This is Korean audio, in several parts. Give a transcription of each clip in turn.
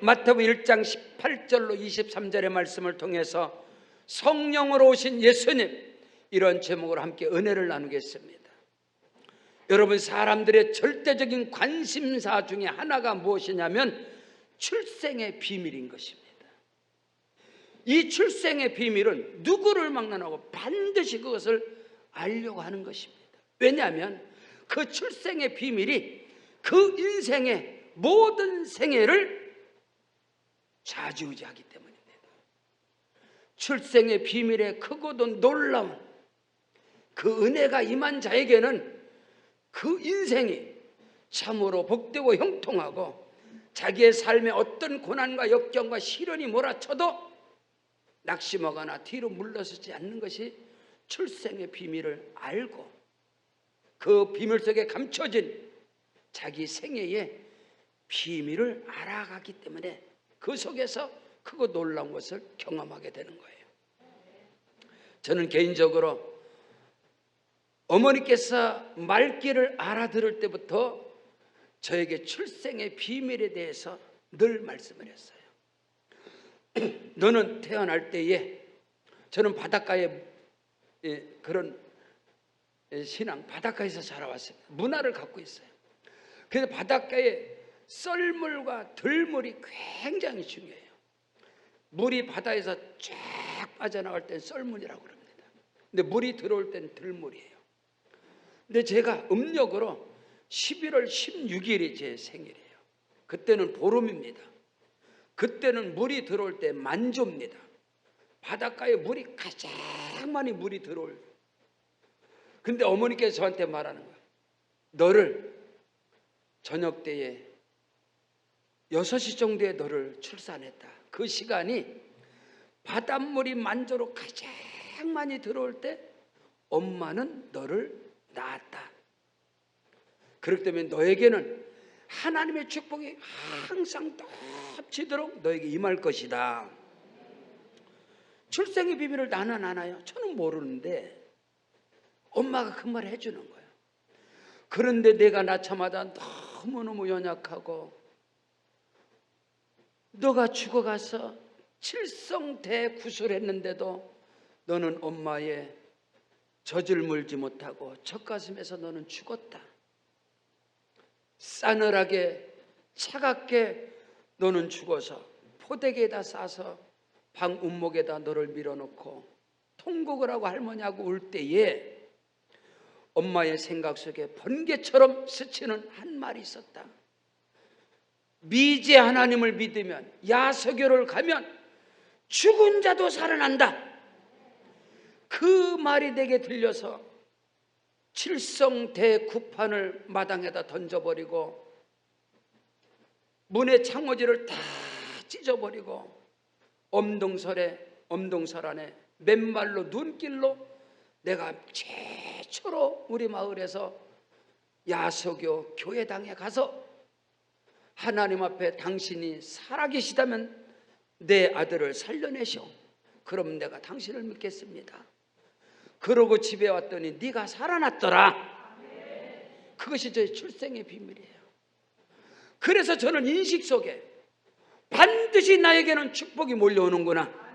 마태복음 1장 18절로 23절의 말씀을 통해서 성령으로 오신 예수님, 이런 제목으로 함께 은혜를 나누겠습니다. 여러분, 사람들의 절대적인 관심사 중에 하나가 무엇이냐면 출생의 비밀인 것입니다. 이 출생의 비밀은 누구를 막론하고 반드시 그것을 알려고 하는 것입니다. 왜냐하면 그 출생의 비밀이 그 인생의 모든 생애를 좌지우지하기 때문입니다. 출생의 비밀의 크고도 놀라운 그 은혜가 임한 자에게는 그 인생이 참으로 복되고 형통하고 자기의 삶에 어떤 고난과 역경과 시련이 몰아쳐도 낙심하거나 뒤로 물러서지 않는 것이 출생의 비밀을 알고 그 비밀 속에 감춰진 자기 생애의 비밀을 알아가기 때문에 그 속에서 크고 놀라운 것을 경험하게 되는 거예요. 저는 개인적으로 어머니께서 말귀를 알아들을 때부터 저에게 출생의 비밀에 대해서 늘 말씀을 했어요. 너는 태어날 때에, 저는 바닷가에 그런 신앙, 바닷가에서 자라왔어요. 문화를 갖고 있어요. 그래서 바닷가에 썰물과 들물이 굉장히 중요해요. 물이 바다에서 쫙 빠져나갈 땐 썰물이라고 그럽니다. 근데 물이 들어올 땐 들물이에요. 근데 제가 음력으로 11월 16일이 제 생일이에요. 그때는 보름입니다. 그때는 물이 들어올 때 만조입니다. 바닷가에 물이 가장 많이 물이 들어올. 근데 어머니께서 저한테 말하는 거예요. 너를 저녁 때에 6시 정도에 너를 출산했다. 그 시간이 바닷물이 만조로 가장 많이 들어올 때 엄마는 너를 낳았다. 그렇기 때문에 너에게는 하나님의 축복이 항상 넘치도록 너에게 임할 것이다. 출생의 비밀을 나는 아나요? 저는 모르는데 엄마가 그 말을 해주는 거예요. 그런데 내가 낳자마자 너무너무 연약하고 너가 죽어가서 칠성대구술했는데도 너는 엄마의 젖을 물지 못하고 젖가슴에서 너는 죽었다. 싸늘하게 차갑게 너는 죽어서 포대기에다 싸서 방 운목에다 너를 밀어놓고 통곡을 하고 할머니하고 울 때에 엄마의 생각 속에 번개처럼 스치는 한 말이 있었다. 미제 하나님을 믿으면, 야서교를 가면 죽은 자도 살아난다. 그 말이 내게 들려서 칠성대구판을 마당에다 던져버리고 문의 창호지를 다 찢어버리고 엄동설 안에 맨발로 눈길로 내가 최초로 우리 마을에서 야서교 교회당에 가서 하나님 앞에 당신이 살아계시다면 내 아들을 살려내시오. 그럼 내가 당신을 믿겠습니다. 그러고 집에 왔더니 네가 살아났더라. 그것이 저의 출생의 비밀이에요. 그래서 저는 인식 속에 반드시 나에게는 축복이 몰려오는구나.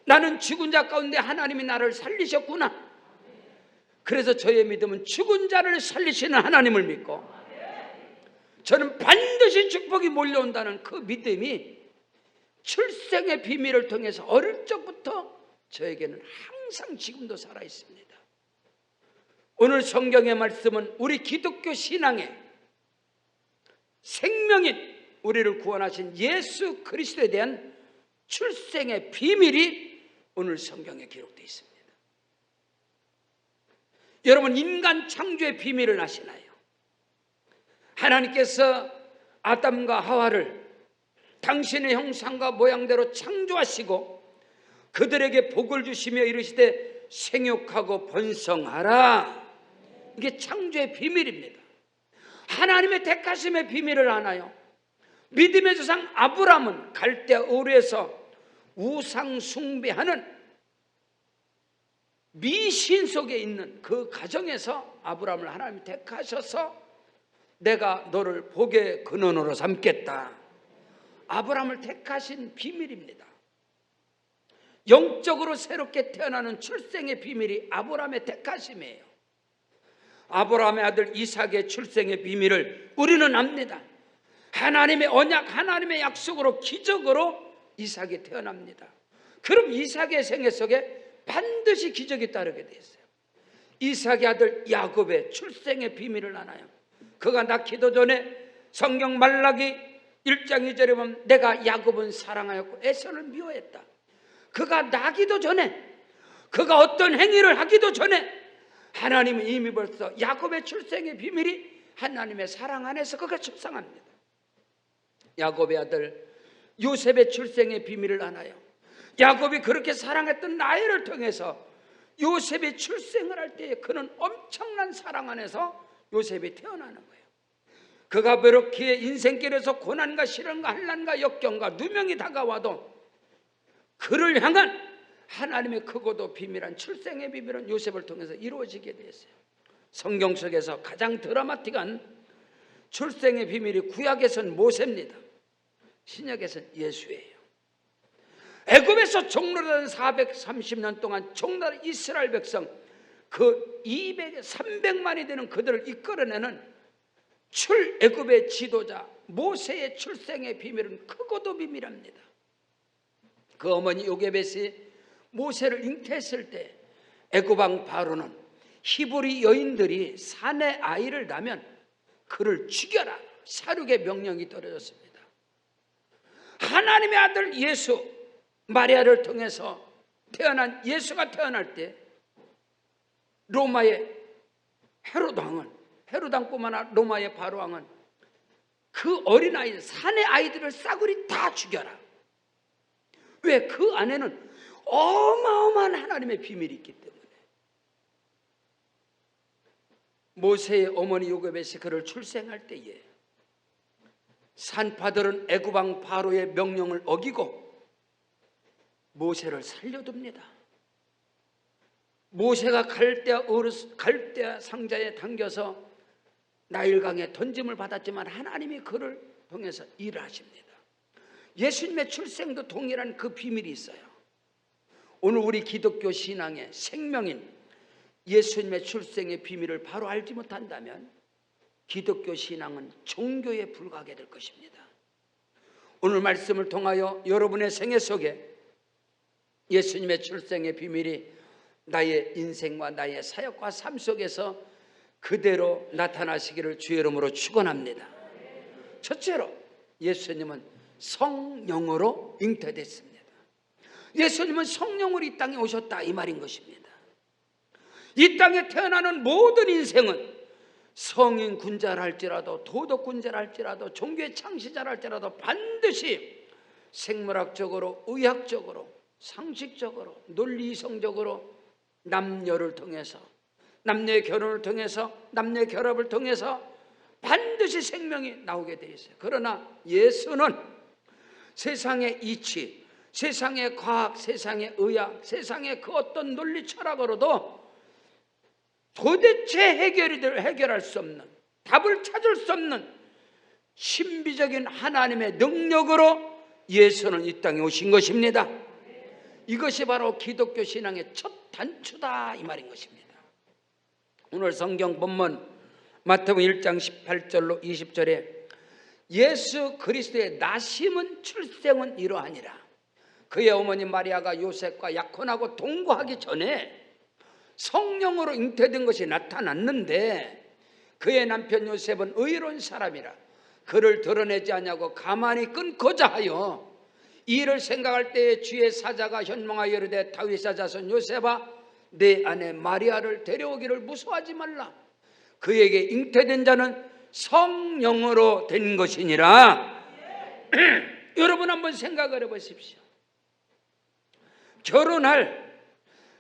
나는 죽은 자 가운데 하나님이 나를 살리셨구나. 그래서 저의 믿음은 죽은 자를 살리시는 하나님을 믿고 저는 반드시 축복이 몰려온다는 그 믿음이 출생의 비밀을 통해서 어릴 적부터 저에게는 항상 지금도 살아 있습니다. 오늘 성경의 말씀은 우리 기독교 신앙의 생명인 우리를 구원하신 예수 그리스도에 대한 출생의 비밀이 오늘 성경에 기록되어 있습니다. 여러분, 인간 창조의 비밀을 아시나요? 하나님께서 아담과 하와를 당신의 형상과 모양대로 창조하시고 그들에게 복을 주시며 이르시되 생육하고 번성하라. 이게 창조의 비밀입니다. 하나님의 택하심의 비밀을 아나요? 믿음의 조상 아브라함은 갈대아 우르에서 우상 숭배하는 미신 속에 있는 그 가정에서 아브라함을 하나님이 택하셔서 내가 너를 복의 근원으로 삼겠다. 아브라함을 택하신 비밀입니다. 영적으로 새롭게 태어나는 출생의 비밀이 아브라함의 택하심이에요. 아브라함의 아들 이삭의 출생의 비밀을 우리는 압니다. 하나님의 언약, 하나님의 약속으로 기적으로 이삭이 태어납니다. 그럼 이삭의 생애 속에 반드시 기적이 따르게 돼 있어요. 이삭의 아들 야곱의 출생의 비밀을 아나요? 그가 낳기도 전에 성경 말라기 1장 2절에 보면 내가 야곱은 사랑하였고 에서를 미워했다. 그가 나기도 전에, 그가 어떤 행위를 하기도 전에 하나님은 이미 벌써 야곱의 출생의 비밀이 하나님의 사랑 안에서 그가 출생합니다. 야곱의 아들 요셉의 출생의 비밀을 아나요? 야곱이 그렇게 사랑했던 라헬을 통해서 요셉이 출생을 할 때에 그는 엄청난 사랑 안에서 요셉이 태어나는 거예요. 그가 그렇게 인생길에서 고난과 시련과 환난과 역경과 누명이 다가와도 그를 향한 하나님의 크고도 비밀한 출생의 비밀은 요셉을 통해서 이루어지게 되었어요. 성경 속에서 가장 드라마틱한 출생의 비밀이 구약에서는 모세입니다. 신약에서는 예수예요. 애굽에서 종노릇한 430년 동안 종노릇한 이스라엘 백성 그 300만이 되는 그들을 이끌어내는 출애굽의 지도자 모세의 출생의 비밀은 크고도 비밀합니다. 그 어머니 요게벳이 모세를 잉태했을 때 애굽왕 바로는 히브리 여인들이 산에 아이를 낳으면 그를 죽여라 살육의 명령이 떨어졌습니다. 하나님의 아들 예수 마리아를 통해서 태어난 예수가 태어날 때 로마의 헤롯왕뿐만 아니라 로마의 바로왕은 그 어린아이 산의 아이들을 싸그리 다 죽여라. 왜? 그 안에는 어마어마한 하나님의 비밀이 있기 때문에. 모세의 어머니 요게벳이 그를 출생할 때에 산파들은 애굽왕 바로의 명령을 어기고 모세를 살려둡니다. 모세가 갈대아 상자에 당겨서 나일강에 던짐을 받았지만 하나님이 그를 통해서 일을 하십니다. 예수님의 출생도 동일한 그 비밀이 있어요. 오늘 우리 기독교 신앙의 생명인 예수님의 출생의 비밀을 바로 알지 못한다면 기독교 신앙은 종교에 불과하게 될 것입니다. 오늘 말씀을 통하여 여러분의 생애 속에 예수님의 출생의 비밀이 나의 인생과 나의 사역과 삶 속에서 그대로 나타나시기를 주의 이름으로 축원합니다. 첫째로 예수님은 성령으로 잉태됐습니다. 예수님은 성령으로 이 땅에 오셨다 이 말인 것입니다. 이 땅에 태어나는 모든 인생은 성인 군자라 할지라도 도덕 군자라 할지라도 종교의 창시자라 할지라도 반드시 생물학적으로 의학적으로 상식적으로 논리이성적으로 남녀를 통해서 남녀의 결혼을 통해서 남녀의 결합을 통해서 반드시 생명이 나오게 되어 있어요. 그러나 예수는 세상의 이치, 세상의 과학, 세상의 의학, 세상의 그 어떤 논리 철학으로도 도대체 해결할 수 없는, 답을 찾을 수 없는 신비적인 하나님의 능력으로 예수는 이 땅에 오신 것입니다. 이것이 바로 기독교 신앙의 첫 단추다 이 말인 것입니다. 오늘 성경 본문 마태복음 1장 18절로 20절에 예수 그리스도의 나심은 출생은 이러하니라. 그의 어머니 마리아가 요셉과 약혼하고 동거하기 전에 성령으로 잉태된 것이 나타났는데 그의 남편 요셉은 의로운 사람이라 그를 드러내지 않냐고 가만히 끊고자 하여 이를 생각할 때에 주의 사자가 현몽하여 이르되 다윗의 자손 요셉아 내 아내 마리아를 데려오기를 무서워하지 말라. 그에게 잉태된 자는 성령으로 된 것이니라. 여러분 한번 생각을 해보십시오.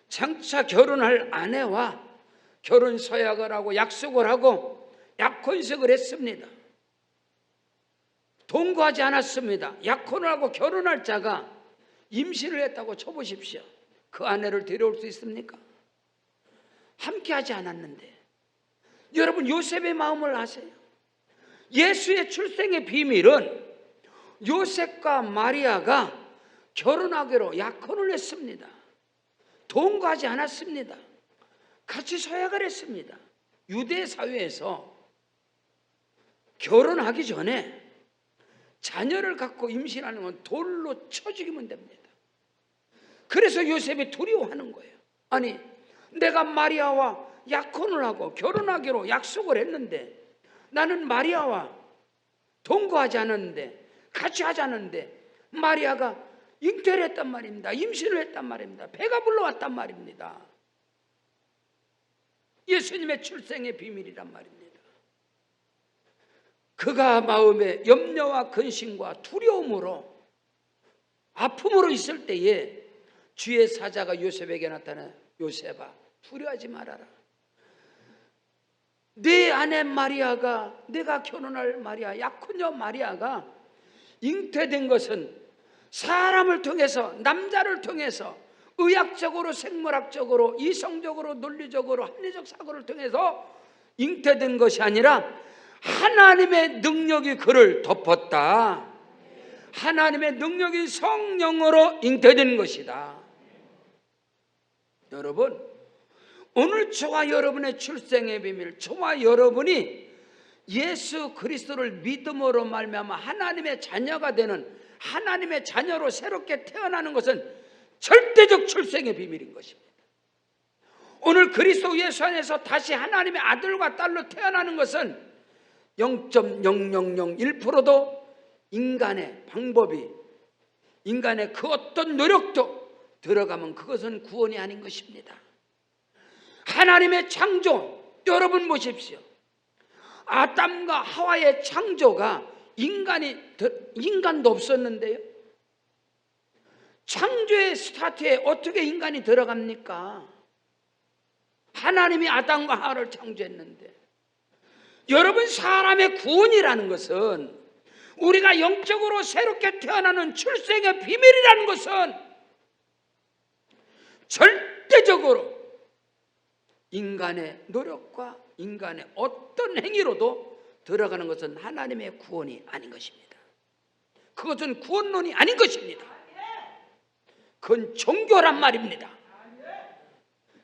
장차 결혼할 아내와 결혼 서약을 하고 약속을 하고 약혼식을 했습니다. 동거하지 않았습니다. 약혼을 하고 결혼할 자가 임신을 했다고 쳐보십시오. 그 아내를 데려올 수 있습니까? 함께하지 않았는데. 여러분 요셉의 마음을 아세요? 예수의 출생의 비밀은 요셉과 마리아가 결혼하기로 약혼을 했습니다. 동거하지 않았습니다. 같이 서약을 했습니다. 유대 사회에서 결혼하기 전에 자녀를 갖고 임신하는 건 돌로 쳐 죽이면 됩니다. 그래서 요셉이 두려워하는 거예요. 아니, 내가 마리아와 약혼을 하고 결혼하기로 약속을 했는데, 나는 마리아와 동거하지 않았는데, 같이 하지 않았는데 마리아가 잉태를 했단 말입니다. 임신을 했단 말입니다. 배가 불러왔단 말입니다. 예수님의 출생의 비밀이란 말입니다. 그가 마음에 염려와 근심과 두려움으로, 아픔으로 있을 때에 주의 사자가 요셉에게 나타나, 요셉아, 두려워하지 말아라. 내 아내 마리아가, 내가 결혼할 마리아, 약혼녀 마리아가 잉태된 것은 사람을 통해서, 남자를 통해서, 의학적으로, 생물학적으로, 이성적으로, 논리적으로, 합리적 사고를 통해서 잉태된 것이 아니라 하나님의 능력이 그를 덮었다. 하나님의 능력이 성령으로 잉태된 것이다. 여러분, 오늘 저와 여러분의 출생의 비밀, 저와 여러분이 예수 그리스도를 믿음으로 말미암아 하나님의 자녀가 되는, 하나님의 자녀로 새롭게 태어나는 것은 절대적 출생의 비밀인 것입니다. 오늘 그리스도 예수 안에서 다시 하나님의 아들과 딸로 태어나는 것은 0.0001%도 인간의 방법이, 인간의 그 어떤 노력도 들어가면 그것은 구원이 아닌 것입니다. 하나님의 창조, 여러분 보십시오. 아담과 하와의 창조가 인간도 없었는데요, 창조의 스타트에 어떻게 인간이 들어갑니까? 하나님이 아담과 하와를 창조했는데, 여러분, 사람의 구원이라는 것은, 우리가 영적으로 새롭게 태어나는 출생의 비밀이라는 것은 절대적으로 인간의 노력과 인간의 어떤 행위로도 들어가는 것은 하나님의 구원이 아닌 것입니다. 그것은 구원론이 아닌 것입니다. 그건 종교란 말입니다.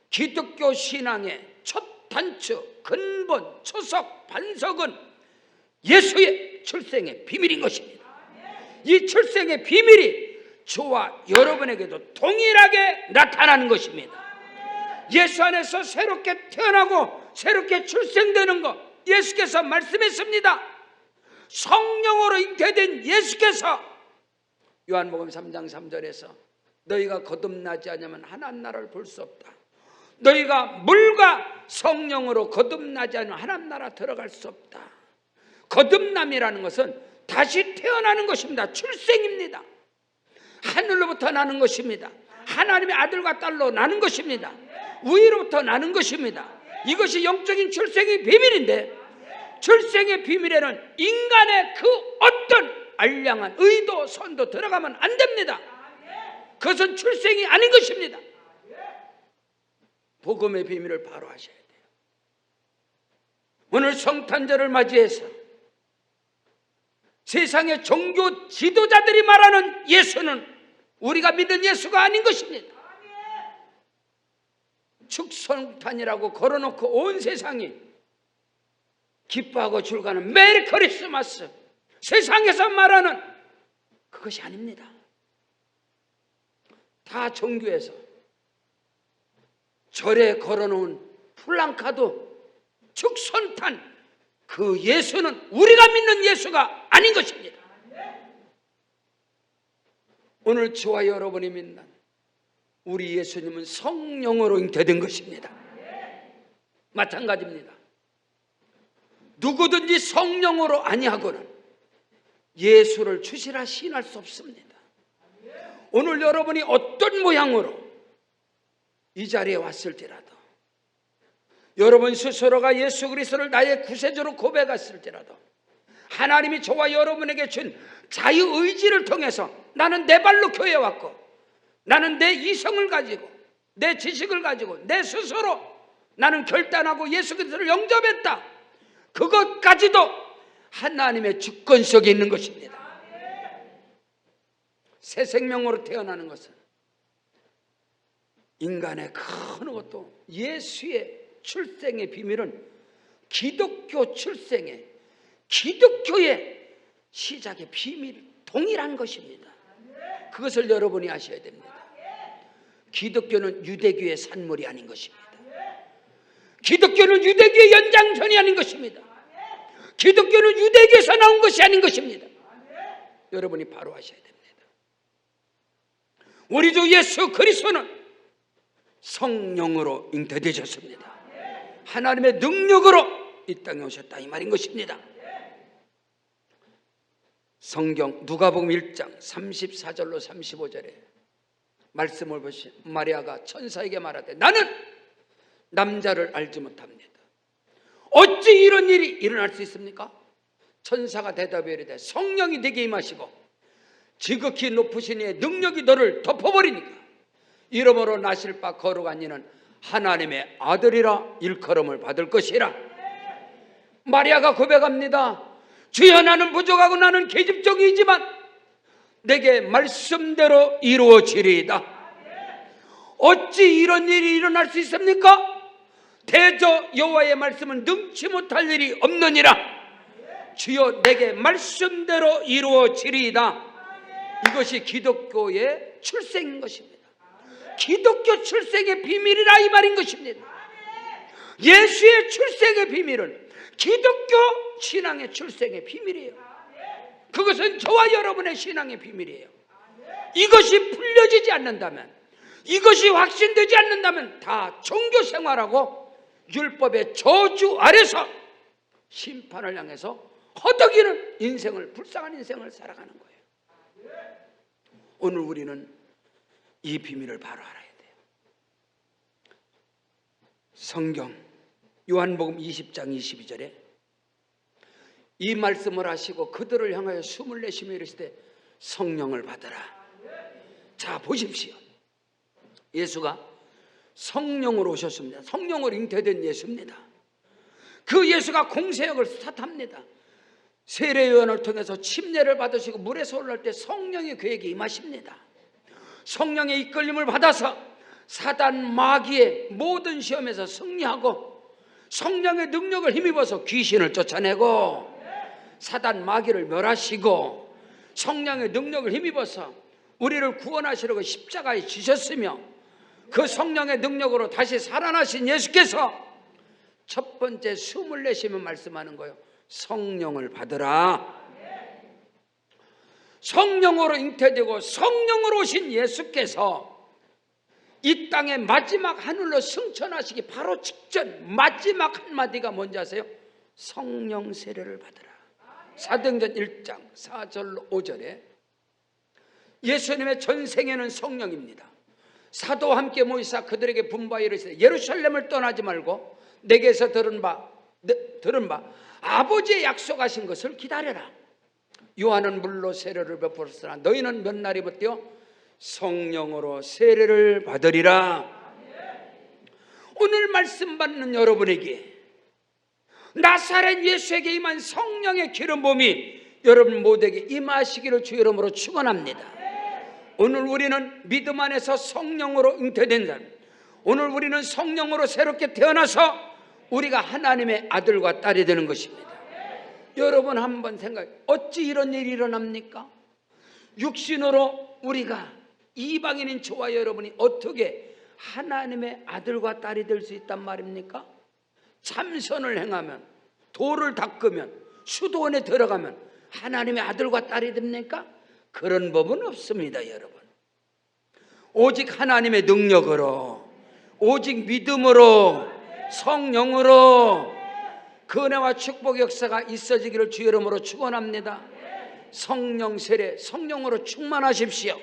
기독교 신앙의 첫 단추, 근본, 초석, 반석은 예수의 출생의 비밀인 것입니다. 이 출생의 비밀이 저와 여러분에게도 동일하게 나타나는 것입니다. 예수 안에서 새롭게 태어나고 새롭게 출생되는 것, 예수께서 말씀했습니다. 성령으로 잉태된 예수께서 요한복음 3장 3절에서 너희가 거듭나지 않으면 하나님 나라를 볼 수 없다. 너희가 물과 성령으로 거듭나지 않으면 하나님 나라 들어갈 수 없다. 거듭남이라는 것은 다시 태어나는 것입니다. 출생입니다. 하늘로부터 나는 것입니다. 하나님의 아들과 딸로 나는 것입니다. 위로부터 나는 것입니다. 이것이 영적인 출생의 비밀인데, 출생의 비밀에는 인간의 그 어떤 알량한 의도, 선도 들어가면 안 됩니다. 그것은 출생이 아닌 것입니다. 복음의 비밀을 바로 하셔야 돼요. 오늘 성탄절을 맞이해서 세상의 종교 지도자들이 말하는 예수는 우리가 믿는 예수가 아닌 것입니다. 축성탄이라고 걸어놓고 온 세상이 기뻐하고 즐거워하는 메리 크리스마스, 세상에서 말하는 그것이 아닙니다. 다 종교에서 절에 걸어놓은 플랑카드, 축성탄, 그 예수는 우리가 믿는 예수가 아닌 것입니다. 오늘 저와 여러분이 믿는 우리 예수님은 성령으로 잉태된 것입니다. 마찬가지입니다. 누구든지 성령으로 아니하고는 예수를 주시라 시인할 수 없습니다. 오늘 여러분이 어떤 모양으로 이 자리에 왔을지라도, 여러분 스스로가 예수 그리스도를 나의 구세주로 고백했을지라도, 하나님이 저와 여러분에게 준 자유의지를 통해서 나는 내 발로 교회에 왔고, 나는 내 이성을 가지고, 내 지식을 가지고, 내 스스로 나는 결단하고 예수 그리스도를 영접했다. 그것까지도 하나님의 주권 속에 있는 것입니다. 새 생명으로 태어나는 것은 인간의 큰 것도 예수의 출생의 비밀은 기독교 출생의 기독교의 시작의 비밀 동일한 것입니다. 그것을 여러분이 아셔야 됩니다. 기독교는 유대교의 산물이 아닌 것입니다. 기독교는 유대교의 연장선이 아닌 것입니다. 기독교는 유대교에서 나온 것이 아닌 것입니다. 여러분이 바로 아셔야 됩니다. 우리 주 예수 그리스도는 성령으로 잉태되셨습니다. 하나님의 능력으로 이 땅에 오셨다 이 말인 것입니다. 성경 누가복음 1장 34절로 35절에 말씀을 보시 마리아가 천사에게 말하되 나는 남자를 알지 못합니다. 어찌 이런 일이 일어날 수 있습니까? 천사가 대답해 이르되 성령이 네게 임하시고 지극히 높으신 이의 능력이 너를 덮어버리니까 이러므로 나실 바 거룩한 이는 하나님의 아들이라 일컬음을 받을 것이라. 마리아가 고백합니다. 주여 나는 부족하고 나는 계집종이지만 내게 말씀대로 이루어지리이다. 어찌 이런 일이 일어날 수 있습니까? 대저 여호와의 말씀은 능치 못할 일이 없느니라. 주여 내게 말씀대로 이루어지리이다. 이것이 기독교의 출생인 것입니다. 기독교 출생의 비밀이라 이 말인 것입니다. 예수의 출생의 비밀은 기독교 신앙의 출생의 비밀이에요. 그것은 저와 여러분의 신앙의 비밀이에요. 이것이 풀려지지 않는다면, 이것이 확신되지 않는다면 다 종교 생활하고 율법의 저주 아래서 심판을 향해서 허덕이는 인생을, 불쌍한 인생을 살아가는 거예요. 오늘 우리는 이 비밀을 바로 알아야 돼요. 성경 요한복음 20장 22절에 이 말씀을 하시고 그들을 향하여 숨을 내쉬며 이르시되 성령을 받으라. 자 보십시오. 예수가 성령으로 오셨습니다. 성령으로 잉태된 예수입니다. 그 예수가 공세역을 스타트합니다. 세례요한을 통해서 침례를 받으시고 물에서 올라올 때 성령이 그에게 임하십니다. 성령의 이끌림을 받아서 사단 마귀의 모든 시험에서 승리하고 성령의 능력을 힘입어서 귀신을 쫓아내고 사단 마귀를 멸하시고 성령의 능력을 힘입어서 우리를 구원하시려고 십자가에 지셨으며 그 성령의 능력으로 다시 살아나신 예수께서 첫 번째 숨을 내쉬며 말씀하는 거예요. 성령을 받으라. 성령으로 잉태되고 성령으로 오신 예수께서 이 땅의 마지막 하늘로 승천하시기 바로 직전 마지막 한마디가 뭔지 아세요? 성령 세례를 받으라. 사도행전 1장 4절로 5절에 예수님의 전생에는 성령입니다. 사도와 함께 모이사 그들에게 분부하여 이르시되 예루살렘을 떠나지 말고 내게서 들은 바 아버지의 약속하신 것을 기다려라. 요한은 물로 세례를 베풀었으나 너희는 몇 날이부터 성령으로 세례를 받으리라. 오늘 말씀 받는 여러분에게 나사렛 예수에게 임한 성령의 기름 부음이 여러분 모두에게 임하시기를 주 이름으로 축원합니다. 오늘 우리는 믿음 안에서 성령으로 잉태된 사람, 오늘 우리는 성령으로 새롭게 태어나서 우리가 하나님의 아들과 딸이 되는 것입니다. 여러분 한번 생각해, 어찌 이런 일이 일어납니까? 육신으로 우리가 이방인인 저와 여러분이 어떻게 하나님의 아들과 딸이 될 수 있단 말입니까? 참선을 행하면, 도를 닦으면, 수도원에 들어가면 하나님의 아들과 딸이 됩니까? 그런 법은 없습니다. 여러분, 오직 하나님의 능력으로, 오직 믿음으로, 성령으로 그 은혜와 축복 역사가 있어지기를 주 이름으로 축원합니다. 성령 세례, 성령으로 충만하십시오.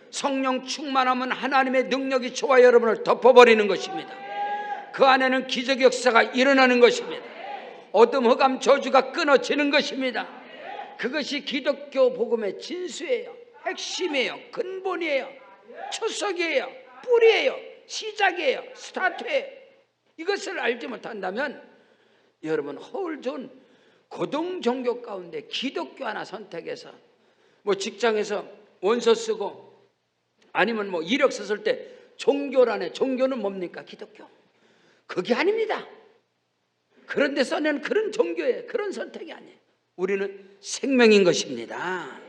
성령 충만하면 하나님의 능력이 저와 여러분을 덮어버리는 것입니다. 그 안에는 기적 역사가 일어나는 것입니다. 어둠, 흑암, 저주가 끊어지는 것입니다. 그것이 기독교 복음의 진수예요. 핵심이에요. 근본이에요. 초석이에요. 뿌리예요. 시작이에요. 스타트예요. 이것을 알지 못한다면 여러분 허울 좋은 고등 종교 가운데 기독교 하나 선택해서 뭐 직장에서 원서 쓰고 아니면 뭐 이력서 쓸 때 종교란에, 종교는 뭡니까? 기독교. 그게 아닙니다. 그런데 써낸 그런 종교에 그런 선택이 아니에요. 우리는 생명인 것입니다.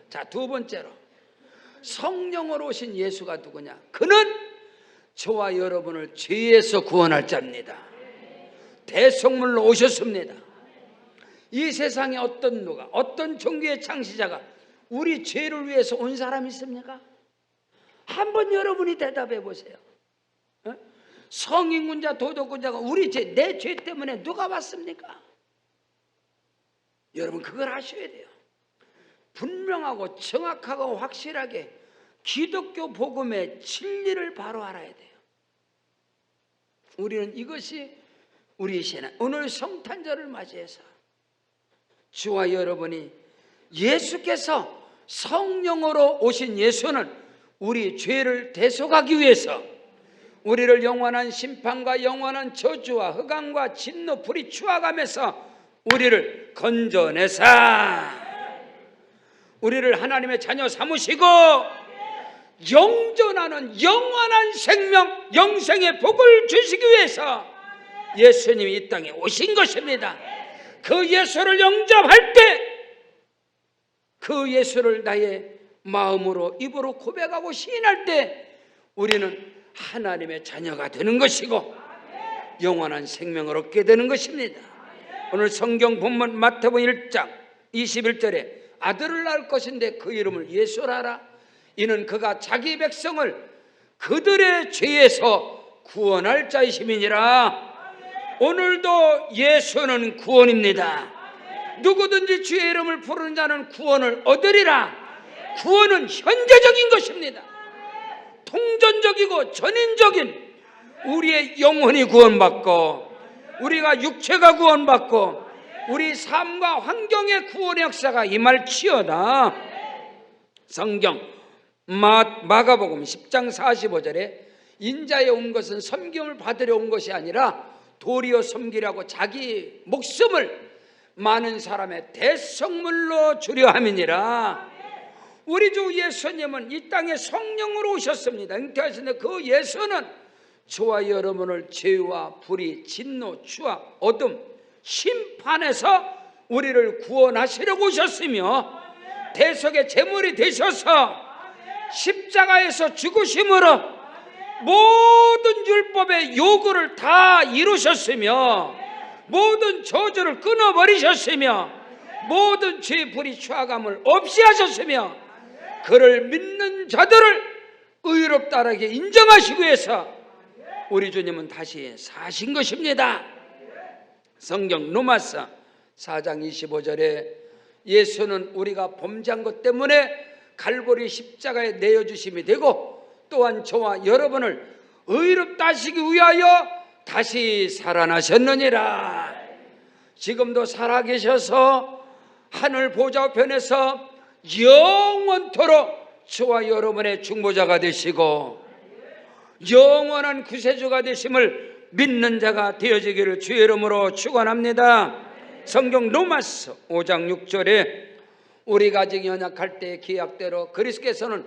자, 두 번째로 성령으로 오신 예수가 누구냐? 그는 저와 여러분을 죄에서 구원할 자입니다. 대속물로 오셨습니다. 이 세상에 어떤 누가, 어떤 종교의 창시자가 우리 죄를 위해서 온 사람이 있습니까? 한번 여러분이 대답해 보세요. 성인군자, 도덕군자가 우리 죄, 내 죄 때문에 누가 왔습니까? 여러분 그걸 아셔야 돼요. 분명하고 정확하고 확실하게 기독교 복음의 진리를 바로 알아야 돼요. 우리는 이것이 우리 신앙, 오늘 성탄절을 맞이해서 주와 여러분이 예수께서 성령으로 오신 예수는 우리 죄를 대속하기 위해서 우리를 영원한 심판과 영원한 저주와 흑암과 진노 불이 추악함에서 우리를 건져내사 우리를 하나님의 자녀 삼으시고 영존하는 영원한 생명, 영생의 복을 주시기 위해서 예수님이 이 땅에 오신 것입니다. 그 예수를 영접할 때 그 예수를 나의 마음으로 입으로 고백하고 시인할 때 우리는 하나님의 자녀가 되는 것이고 영원한 생명을 얻게 되는 것입니다. 오늘 성경 본문 마태복음 1장 21절에 아들을 낳을 것인데 그 이름을 예수라 하라. 이는 그가 자기 백성을 그들의 죄에서 구원할 자이심이니라. 오늘도 예수는 구원입니다. 누구든지 주의 이름을 부르는 자는 구원을 얻으리라. 구원은 현재적인 것입니다. 통전적이고 전인적인 우리의 영혼이 구원받고 우리가 육체가 구원받고 우리 삶과 환경의 구원의 역사가 임할지어다. 성경 마가복음 10장 45절에 인자에 온 것은 섬김을 받으려 온 것이 아니라 도리어 섬기려고 자기 목숨을 많은 사람의 대속물로 주려 함이니라. 우리 주 예수님은 이 땅에 성령으로 오셨습니다. 잉태하시는데 그 예수는 저와 여러분을 죄와 불의, 진노, 추악, 어둠, 심판에서 우리를 구원하시려고 오셨으며 대속의 제물이 되셔서 십자가에서 죽으심으로 모든 율법의 요구를 다 이루셨으며 모든 저주를 끊어버리셨으며 모든 죄, 불의, 추악함을 없이 하셨으며 그를 믿는 자들을 의롭다라게 인정하시기 위해서 우리 주님은 다시 사신 것입니다. 성경 로마서 4장 25절에 예수는 우리가 범죄한 것 때문에 갈보리 십자가에 내어주심이 되고 또한 저와 여러분을 의롭다 하시기 위하여 다시 살아나셨느니라. 지금도 살아계셔서 하늘 보좌편에서 영원토록 저와 여러분의 중보자가 되시고 영원한 구세주가 되심을 믿는 자가 되어지기를 주의 이름으로 축원합니다. 성경 로마서 5장 6절에 우리가 아직 연약할 때 기약대로 그리스도께서는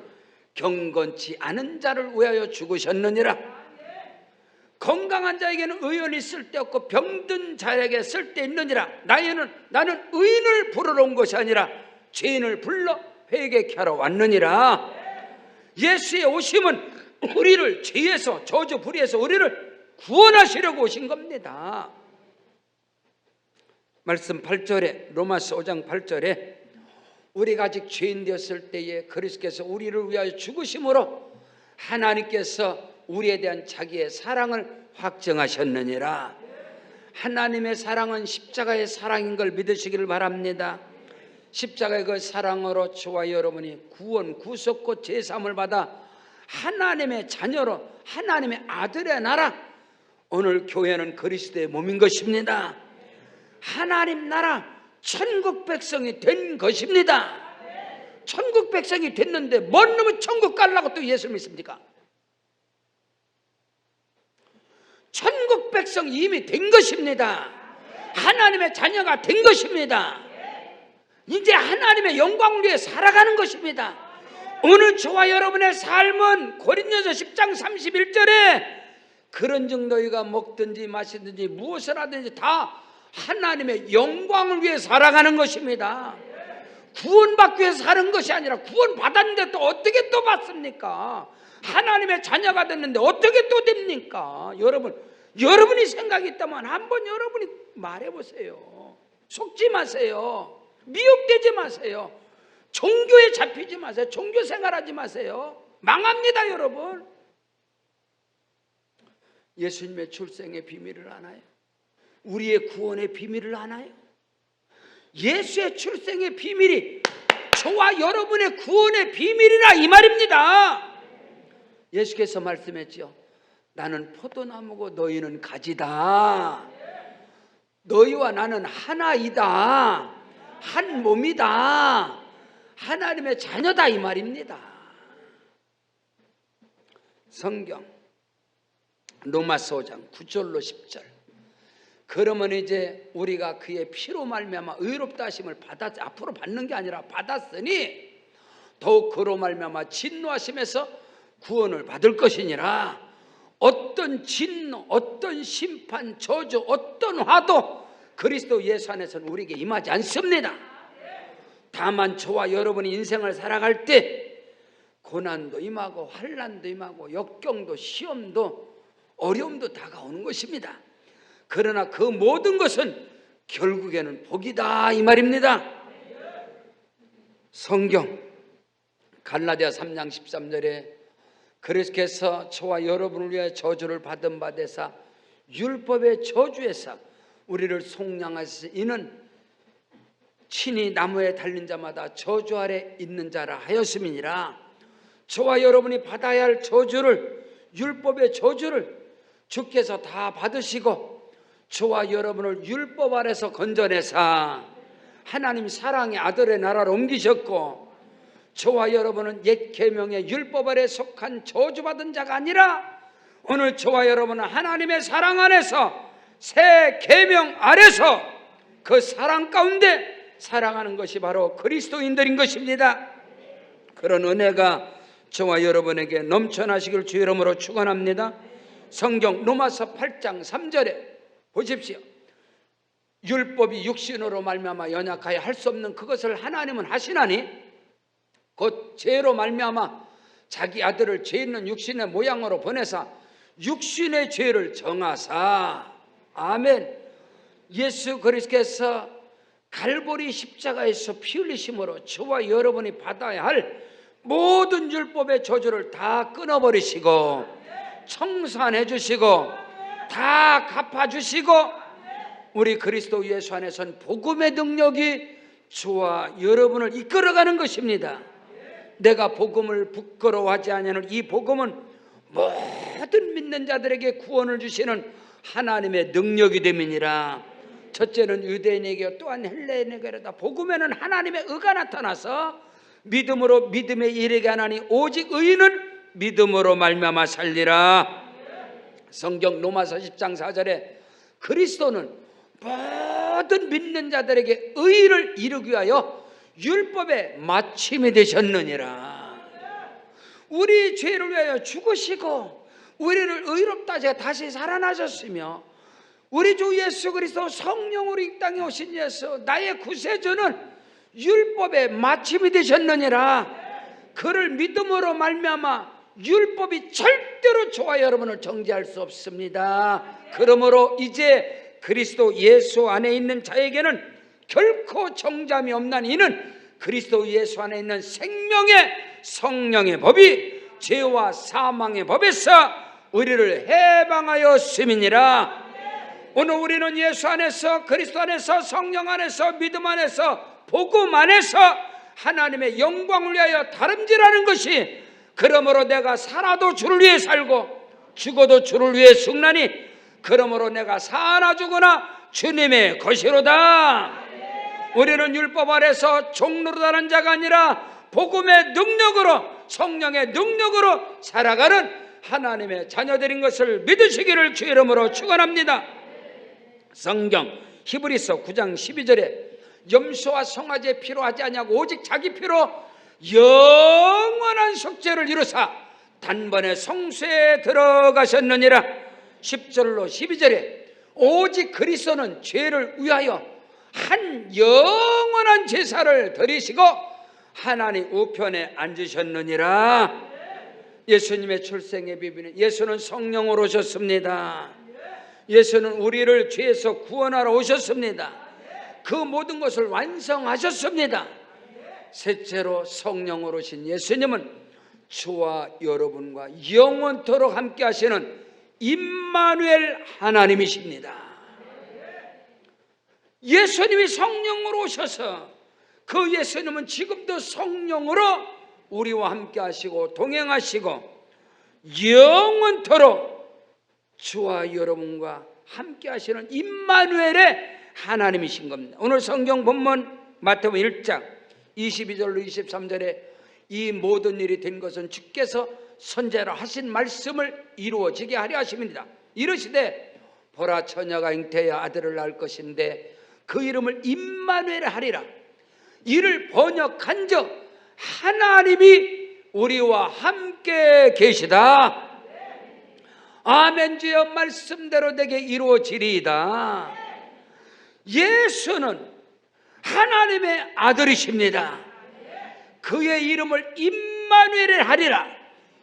경건치 않은 자를 위하여 죽으셨느니라. 건강한 자에게는 의원이 쓸데없고 병든 자에게 쓸데있느니라. 나는 의인을 부르러 온 것이 아니라 죄인을 불러 회개케 하러 왔느니라. 예수의 오심은 우리를 죄에서 저주 불의에서 우리를 구원하시려고 오신 겁니다. 말씀 8절에 로마서 5장 8절에 우리가 아직 죄인 되었을 때에 그리스도께서 우리를 위하여 죽으심으로 하나님께서 우리에 대한 자기의 사랑을 확정하셨느니라. 하나님의 사랑은 십자가의 사랑인 걸 믿으시기를 바랍니다. 십자가의 그 사랑으로 저와 여러분이 구원, 구속과 제사함을 받아 하나님의 자녀로 하나님의 아들의 나라, 오늘 교회는 그리스도의 몸인 것입니다. 하나님 나라 천국 백성이 된 것입니다. 천국 백성이 됐는데 뭔 놈은 천국 가려고 또 예수를 믿습니까? 천국 백성 이미 된 것입니다. 하나님의 자녀가 된 것입니다. 이제 하나님의 영광을 위해 살아가는 것입니다. 오늘 저와 여러분의 삶은 고린도서 10장 31절에 그런즉 너희가 먹든지 마시든지 무엇을 하든지 다 하나님의 영광을 위해 살아가는 것입니다. 구원받기 위해서 사는 것이 아니라 구원받았는데 또 어떻게 또 받습니까? 하나님의 자녀가 됐는데 어떻게 또 됩니까? 여러분이 생각이 있다면 한번 여러분이 말해보세요. 속지 마세요. 미혹되지 마세요. 종교에 잡히지 마세요. 종교 생활하지 마세요. 망합니다, 여러분. 예수님의 출생의 비밀을 아나요? 우리의 구원의 비밀을 아나요? 예수의 출생의 비밀이 저와 여러분의 구원의 비밀이라 이 말입니다. 예수께서 말씀했죠. 나는 포도나무고 너희는 가지다. 너희와 나는 하나이다. 한 몸이다. 하나님의 자녀다 이 말입니다. 성경 로마서 5장 9절로 10절. 그러면 이제 우리가 그의 피로 말미암아 의롭다 하심을 앞으로 받는 게 아니라 받았으니 더욱 그로 말미암아 진노하심에서 구원을 받을 것이니라. 어떤 진노, 어떤 심판, 저주, 어떤 화도 그리스도 예수 안에서는 우리에게 임하지 않습니다. 다만 저와 여러분이 인생을 살아갈 때 고난도 임하고 환난도 임하고 역경도 시험도 어려움도 다가오는 것입니다. 그러나 그 모든 것은 결국에는 복이다 이 말입니다. 성경 갈라디아 3장 13절에 그리스도께서 저와 여러분을 위해 저주를 받은 바 되사 율법의 저주에서 우리를 속량하시사 이는 친히 나무에 달린 자마다 저주 아래 있는 자라 하였음이니라. 저와 여러분이 받아야 할 저주를, 율법의 저주를 주께서 다 받으시고 저와 여러분을 율법 아래서 건져내사 하나님 사랑의 아들의 나라로 옮기셨고 저와 여러분은 옛 계명의 율법 아래 속한 저주받은 자가 아니라 오늘 저와 여러분은 하나님의 사랑 안에서 새 계명 아래서 그 사랑 가운데 살아가는 것이 바로 그리스도인들인 것입니다. 그런 은혜가 저와 여러분에게 넘쳐나시길 주 이름으로 축원합니다. 성경 로마서 8장 3절에 보십시오. 율법이 육신으로 말미암아 연약하여 할 수 없는 그것을 하나님은 하시나니 곧 죄로 말미암아 자기 아들을 죄 있는 육신의 모양으로 보내사 육신의 죄를 정하사 아멘. 예수 그리스도께서 갈보리 십자가에서 피 흘리심으로 저와 여러분이 받아야 할 모든 율법의 저주를 다 끊어버리시고 청산해 주시고 다 갚아주시고 우리 그리스도 예수 안에서는 복음의 능력이 저와 여러분을 이끌어가는 것입니다. 내가 복음을 부끄러워하지 아니하는 이 복음은 모든 믿는 자들에게 구원을 주시는 하나님의 능력이 됨이니라. 첫째는 유대인에게 또한 헬레인에게로다. 복음에는 하나님의 의가 나타나서 믿음으로 믿음에 이르게 하나니 오직 의인은 믿음으로 말미암아 살리라. 성경 로마서 10장 4절에 그리스도는 모든 믿는 자들에게 의를 이루기 위하여 율법의 마침이 되셨느니라. 우리 죄를 위하여 죽으시고 우리를 의롭다 하시고 다시 살아나셨으며 우리 주 예수 그리스도 성령으로 이 땅에 오신 예수 나의 구세주는 율법의 마침이 되셨느니라. 그를 믿음으로 말미암아 율법이 절대로 저와 여러분을 정죄할 수 없습니다. 그러므로 이제 그리스도 예수 안에 있는 자에게는 결코 정잠이 없나니 이는 그리스도 예수 안에 있는 생명의 성령의 법이 죄와 사망의 법에서 우리를 해방하였음이니라. 오늘 우리는 예수 안에서 그리스도 안에서 성령 안에서 믿음 안에서 복음 안에서 하나님의 영광을 위하여 다름질하는 것이 그러므로 내가 살아도 주를 위해 살고 죽어도 주를 위해 죽나니 그러므로 내가 사나 죽으나 주님의 것이로다. 우리는 율법 아래서 종노릇하는 자가 아니라 복음의 능력으로 성령의 능력으로 살아가는 하나님의 자녀들인 것을 믿으시기를 주 이름으로 축원합니다. 성경 히브리서 9장 12절에 염소와 송아지의 피로 하지 아니하고 오직 자기 피로 영원한 속죄를 이루사 단번에 성소에 들어가셨느니라. 10절로 12절에 오직 그리스도는 죄를 위하여 한 영원한 제사를 드리시고 하나님 우편에 앉으셨느니라. 예수님의 출생의 비밀은 예수는 성령으로 오셨습니다. 예수는 우리를 죄에서 구원하러 오셨습니다. 그 모든 것을 완성하셨습니다. 셋째로 성령으로 오신 예수님은 저와 여러분과 영원토록 함께 하시는 임마누엘 하나님이십니다. 예수님이 성령으로 오셔서 그 예수님은 지금도 성령으로 우리와 함께 하시고 동행하시고 영원토록 저와 여러분과 함께 하시는 임마누엘의 하나님이신 겁니다. 오늘 성경 본문 마태복음 1장 22절로 23절에 이 모든 일이 된 것은 주께서 선지자로 하신 말씀을 이루어지게 하려 하십니다. 이르시되 보라 처녀가 잉태하여 아들을 낳을 것인데 그 이름을 임마누엘 하리라. 이를 번역한즉 하나님이 우리와 함께 계시다. 아멘. 주여 말씀대로 내게 이루어지리이다. 예수는 하나님의 아들이십니다. 그의 이름을 임마누엘 하리라.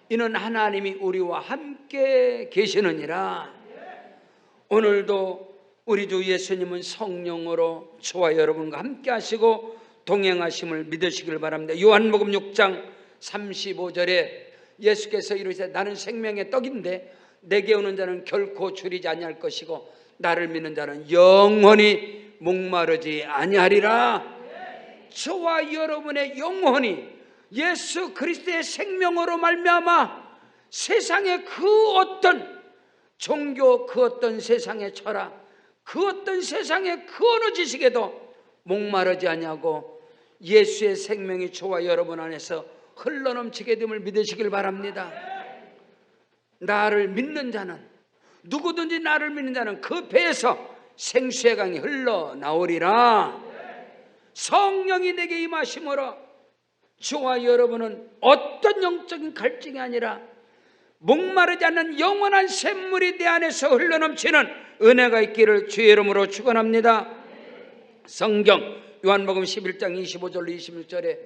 이는 하나님이 우리와 함께 계시느니라. 오늘도 우리 주 예수님은 성령으로 저와 여러분과 함께 하시고 동행하심을 믿으시길 바랍니다. 요한복음 6장 35절에 예수께서 이르시되 나는 생명의 떡인데 내게 오는 자는 결코 줄이지 아니할 것이고 나를 믿는 자는 영원히 목마르지 아니하리라. 저와 여러분의 영혼이 예수 그리스도의 생명으로 말미암아 세상의 그 어떤 종교, 그 어떤 세상의 철학, 그 어떤 세상의 그 어느 지식에도 목마르지 아니하고 예수의 생명이 저와 여러분 안에서 흘러넘치게 됨을 믿으시길 바랍니다. 나를 믿는 자는, 누구든지 나를 믿는 자는 그 배에서 생수의 강이 흘러나오리라. 성령이 내게 임하심으로 저와 여러분은 어떤 영적인 갈증이 아니라 목마르지 않는 영원한 샘물이 내 안에서 흘러넘치는 은혜가 있기를 주의 이름으로 축원합니다. 성경 요한복음 11장 25절로 26절에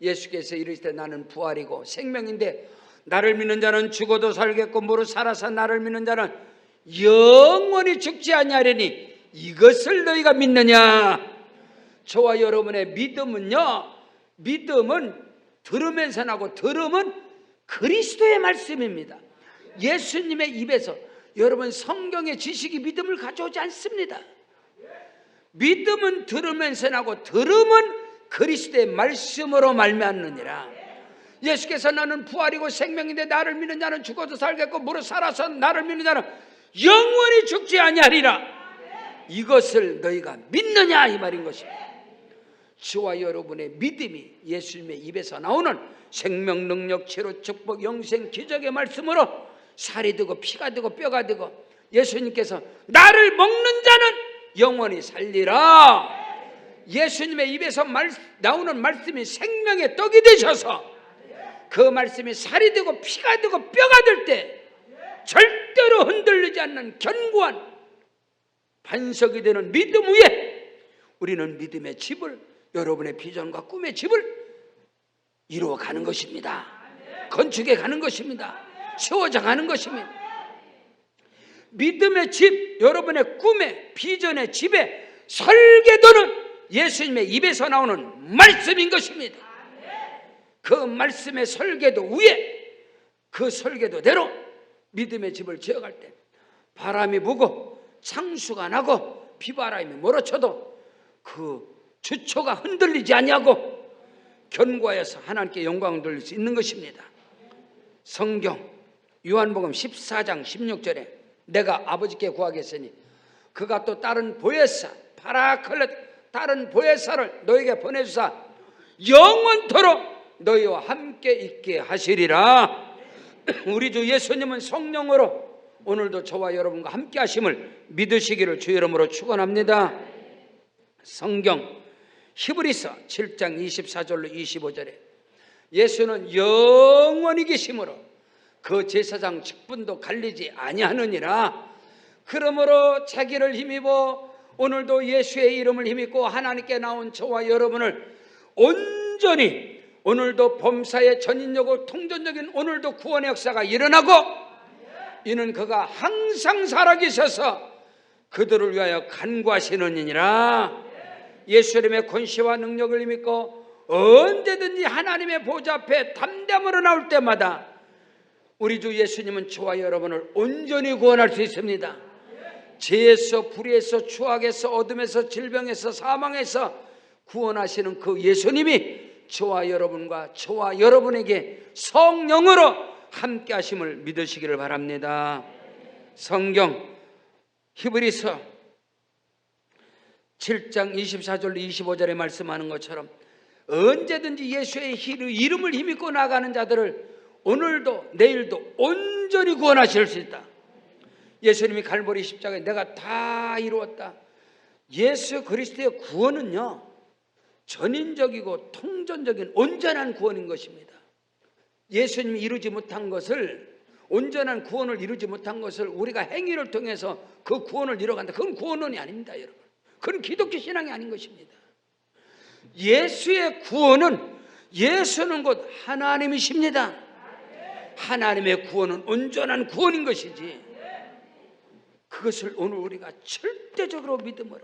예수께서 이르시되 나는 부활이고 생명인데 나를 믿는 자는 죽어도 살겠고 무릇 살아서 나를 믿는 자는 영원히 죽지 아니하리니 이것을 너희가 믿느냐. 저와 여러분의 믿음은요, 믿음은 들으면서 나고 들음은 그리스도의 말씀입니다. 예수님의 입에서 여러분 성경의 지식이 믿음을 가져오지 않습니다. 믿음은 들으면서 나고 들음은 그리스도의 말씀으로 말미암느니라. 예수께서 나는 부활이고 생명인데 나를 믿는 자는 죽어도 살겠고 무릇 살아서 나를 믿는 자는 영원히 죽지 아니하리라. 이것을 너희가 믿느냐 이 말인 것입니다. 저와 여러분의 믿음이 예수님의 입에서 나오는 생명, 능력, 치료, 축복, 영생, 기적의 말씀으로 살이 되고 피가 되고 뼈가 되고 예수님께서 나를 먹는 자는 영원히 살리라. 예수님의 입에서 나오는 말씀이 생명의 떡이 되셔서 그 말씀이 살이 되고 피가 되고 뼈가 될 때 절대로 흔들리지 않는 견고한 반석이 되는 믿음 위에 우리는 믿음의 집을, 여러분의 비전과 꿈의 집을 이루어가는 것입니다. 건축해 가는 것입니다. 세워져 가는 것입니다. 믿음의 집, 여러분의 꿈의 비전의 집의 설계도는 예수님의 입에서 나오는 말씀인 것입니다. 그 말씀의 설계도 위에 그 설계도대로 믿음의 집을 지어갈 때 바람이 부고 창수가 나고 비바람이 몰아쳐도 그 주초가 흔들리지 아니하고 견고하여서 하나님께 영광을 돌릴 수 있는 것입니다. 성경 요한복음 14장 16절에 내가 아버지께 구하겠으니 그가 또 다른 보혜사 파라클렛 다른 보혜사를 너에게 보내주사 영원토록 너희와 함께 있게 하시리라. 우리 주 예수님은 성령으로 오늘도 저와 여러분과 함께 하심을 믿으시기를 주 이름으로 축원합니다. 성경 히브리서 7장 24절로 25절에 예수는 영원히 계심으로 그 제사장 직분도 갈리지 아니하느니라. 그러므로 자기를 힘입어 오늘도 예수의 이름을 힘입고 하나님께 나온 저와 여러분을 온전히 오늘도 범사의 전인력고 통전적인 오늘도 구원의 역사가 일어나고, 이는 그가 항상 살아계셔서 그들을 위하여 간구하시느니라. 예수님의 권세와 능력을 힘입고 언제든지 하나님의 보좌 앞에 담대함으로 나올 때마다 우리 주 예수님은 저와 여러분을 온전히 구원할 수 있습니다. 죄에서, 불의에서, 추악에서, 어둠에서, 질병에서, 사망에서 구원하시는 그 예수님이 저와 여러분과 저와 여러분에게 성령으로 함께 하심을 믿으시기를 바랍니다. 성경 히브리서 7장 24절로 25절에 말씀하는 것처럼 언제든지 예수의 이름을 힘입고 나가는 자들을 오늘도 내일도 온전히 구원하실 수 있다. 예수님이 갈보리 십자가에 내가 다 이루었다. 예수 그리스도의 구원은요, 전인적이고 통전적인 온전한 구원인 것입니다. 예수님이 이루지 못한 것을, 온전한 구원을 이루지 못한 것을 우리가 행위를 통해서 그 구원을 이뤄간다. 그건 구원론이 아닙니다, 여러분. 그건 기독교 신앙이 아닌 것입니다. 예수의 구원은, 예수는 곧 하나님이십니다. 하나님의 구원은 온전한 구원인 것이지, 그것을 오늘 우리가 절대적으로 믿음으로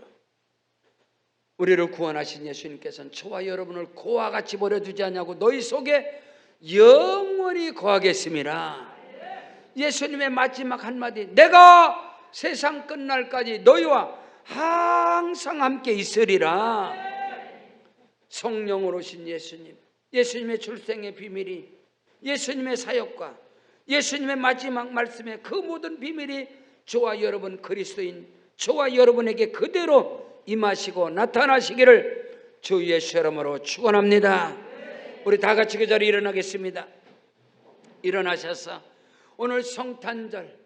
우리를 구원하신 예수님께서는 저와 여러분을 고와 같이 버려두지 않냐고 너희 속에 영원히 거하겠습니다. 예수님의 마지막 한마디, 내가 세상 끝날까지 너희와 항상 함께 있으리라. 성령으로 오신 예수님, 예수님의 출생의 비밀이, 예수님의 사역과 예수님의 마지막 말씀의 그 모든 비밀이 저와 여러분 그리스도인 저와 여러분에게 그대로 임하시고 나타나시기를 주 예수 이름으로 축원합니다. 우리 다 같이 그 자리에 일어나겠습니다. 일어나셔서 오늘 성탄절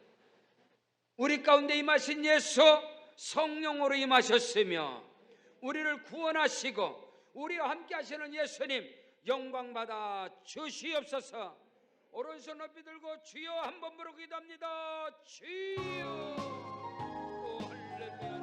우리 가운데 임하신 예수 성령으로 임하셨으며 우리를 구원하시고 우리와 함께 하시는 예수님 영광 받아 주시옵소서. 오른손 높이 들고 주여 한번 부르고 기도합니다. 주여. 오, 할렐루야.